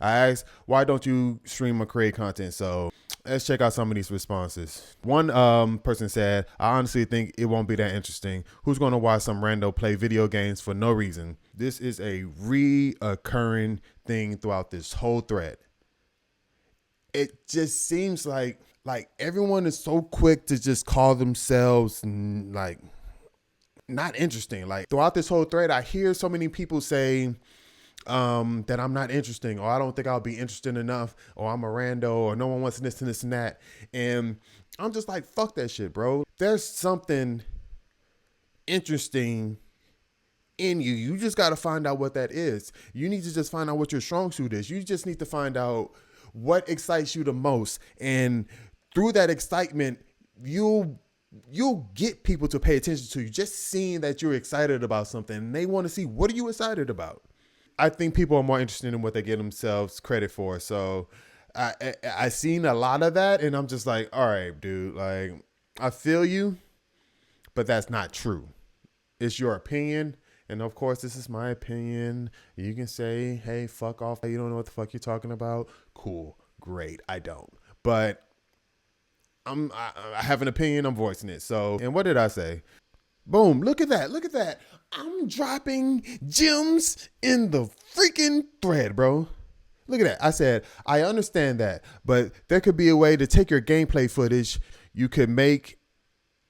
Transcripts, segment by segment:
I asked, why don't you stream or create content? So let's check out some of these responses. One person said, I honestly think it won't be that interesting. Who's going to watch some rando play video games for no reason? This is a reoccurring thing throughout this whole thread. It just seems like everyone is so quick to just call themselves like not interesting. Like throughout this whole thread, I hear so many people say that I'm not interesting, or I don't think I'll be interested enough, or I'm a rando, or no one wants this and this and that. And I'm just like, fuck that shit, bro. There's something interesting in you. You just got to find out what that is. You need to just find out what your strong suit is. You just need to find out what excites you the most. And through that excitement, you'll get people to pay attention to you. Just seeing that you're excited about something, and they want to see, what are you excited about? I think people are more interested in what they give themselves credit for. So I seen a lot of that, and I'm just like, all right, dude, like I feel you, but that's not true. It's your opinion. And of course, this is my opinion. You can say, hey, fuck off. You don't know what the fuck you're talking about. Cool. Great. I don't. But I have an opinion. I'm voicing it. So, and what did I say? Boom. Look at that. Look at that. I'm dropping gems in the freaking thread, bro. Look at that. I said, I understand that, but there could be a way to take your gameplay footage you could make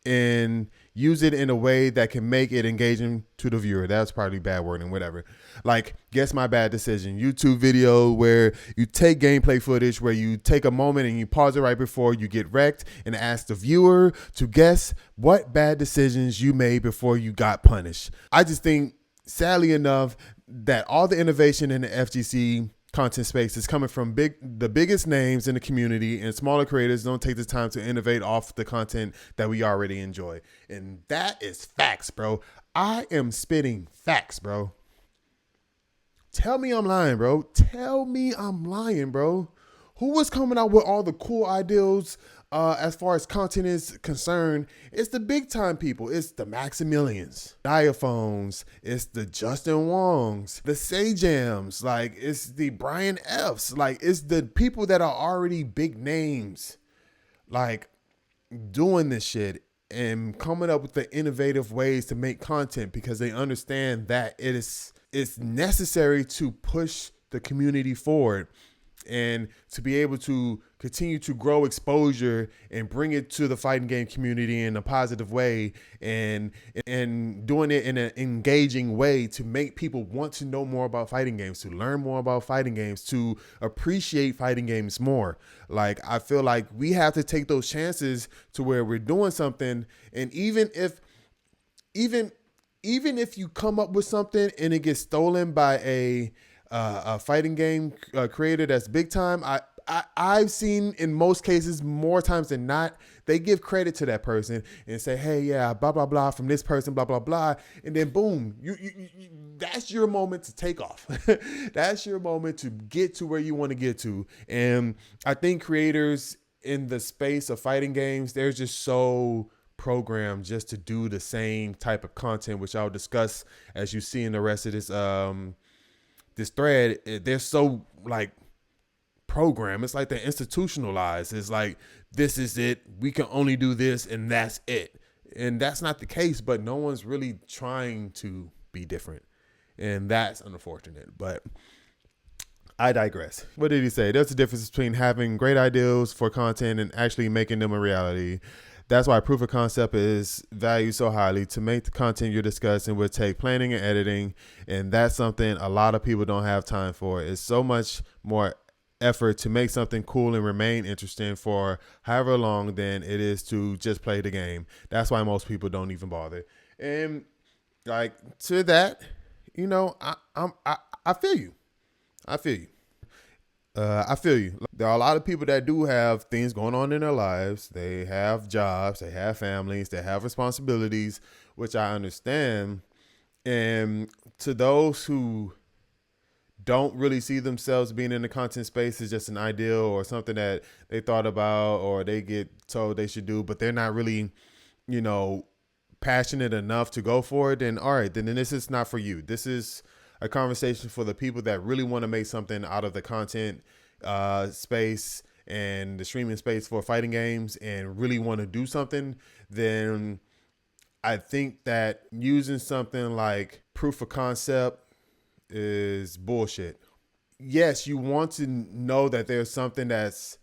and use it in a way that can make it engaging to the viewer. That's probably bad wording, whatever. Like, guess my bad decision. YouTube video where you take gameplay footage, where you take a moment and you pause it right before you get wrecked and ask the viewer to guess what bad decisions you made before you got punished. I just think, sadly enough, that all the innovation in the FGC content space is coming from the biggest names in the community, and smaller creators don't take the time to innovate off the content that we already enjoy. And that is facts, bro. I am spitting facts, bro. Tell me I'm lying, bro. Tell me I'm lying, bro. Who was coming out with all the cool ideas as far as content is concerned? It's the big time people. It's the Maximilians, Diaphones. It's the Justin Wongs, the Sajams. Like, it's the Brian F's. Like, it's the people that are already big names, like, doing this shit and coming up with the innovative ways to make content, because they understand that it's necessary to push the community forward and to be able to continue to grow exposure and bring it to the fighting game community in a positive way, and doing it in an engaging way to make people want to know more about fighting games, to learn more about fighting games, to appreciate fighting games more. Like, I feel like we have to take those chances to where we're doing something, and even if you come up with something and it gets stolen by a fighting game creator that's big time, I've seen in most cases, more times than not, they give credit to that person and say, hey, yeah, blah, blah, blah, from this person, blah, blah, blah. And then boom, you that's your moment to take off. That's your moment to get to where you want to get to. And I think creators in the space of fighting games, they're just so programmed just to do the same type of content, which I'll discuss as you see in the rest of this thread. They're so like programmed. It's like they're institutionalized. It's like, this is it. We can only do this and that's it. And that's not the case, but no one's really trying to be different. And that's unfortunate, but I digress. What did he say? There's a difference between having great ideas for content and actually making them a reality. That's why proof of concept is valued so highly. To make the content you're discussing would take planning and editing, and that's something a lot of people don't have time for. It's so much more effort to make something cool and remain interesting for however long than it is to just play the game. That's why most people don't even bother. And like, to that, you know, I feel you. I feel you. I feel you. There are a lot of people that do have things going on in their lives. They have jobs, they have families, they have responsibilities, which I understand. And to those who don't really see themselves being in the content space as just an ideal or something that they thought about or they get told they should do, but they're not really, you know, passionate enough to go for it, then all right, then this is not for you. This is a conversation for the people that really want to make something out of the content space and the streaming space for fighting games and really want to do something, then I think that using something like proof of concept is bullshit. Yes, you want to know that there's something that's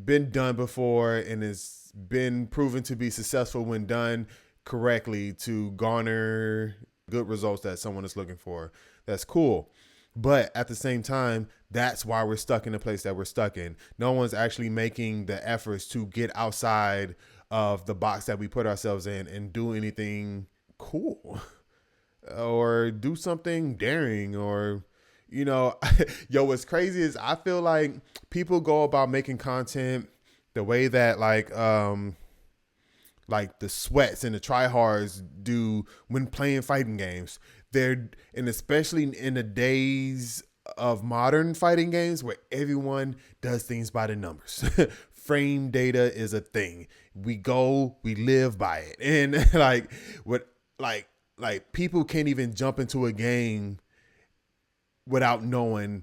been done before and has been proven to be successful when done correctly to garner good results that someone is looking for. That's cool. But at the same time, that's why we're stuck in the place that we're stuck in. No one's actually making the efforts to get outside of the box that we put ourselves in and do anything cool or do something daring or, you know, yo, what's crazy is I feel like people go about making content the way that like the sweats and the tryhards do when playing fighting games. And especially in the days of modern fighting games where everyone does things by the numbers. Frame data is a thing. We live by it. And like people can't even jump into a game without knowing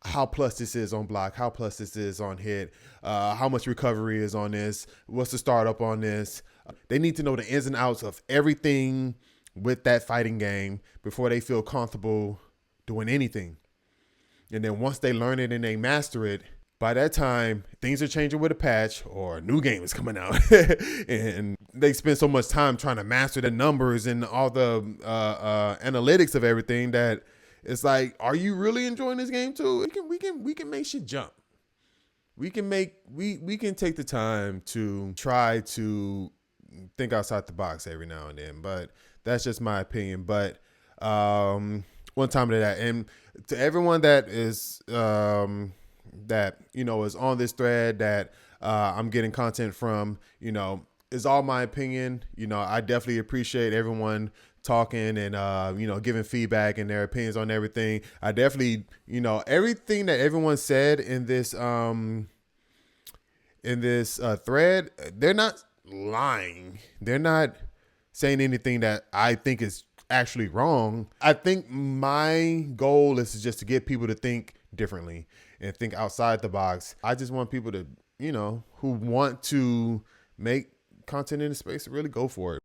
how plus this is on block, how plus this is on hit, how much recovery is on this, what's the startup on this. They need to know the ins and outs of everything with that fighting game before they feel comfortable doing anything. And then once they learn it and they master it, by that time, things are changing with a patch or a new game is coming out. And they spend so much time trying to master the numbers and all the analytics of everything that it's like, are you really enjoying this game too? We can make shit jump. We can take the time to try to think outside the box every now and then. But that's just my opinion. But one time to that. And to everyone that is that, you know, is on this thread that I'm getting content from, you know, is all my opinion. You know, I definitely appreciate everyone talking and, you know, giving feedback and their opinions on everything. I definitely, you know, everything that everyone said in this thread, they're not lying. They're not saying anything that I think is actually wrong. I think my goal is just to get people to think differently and think outside the box. I just want people to, you know, who want to make content in the space to really go for it.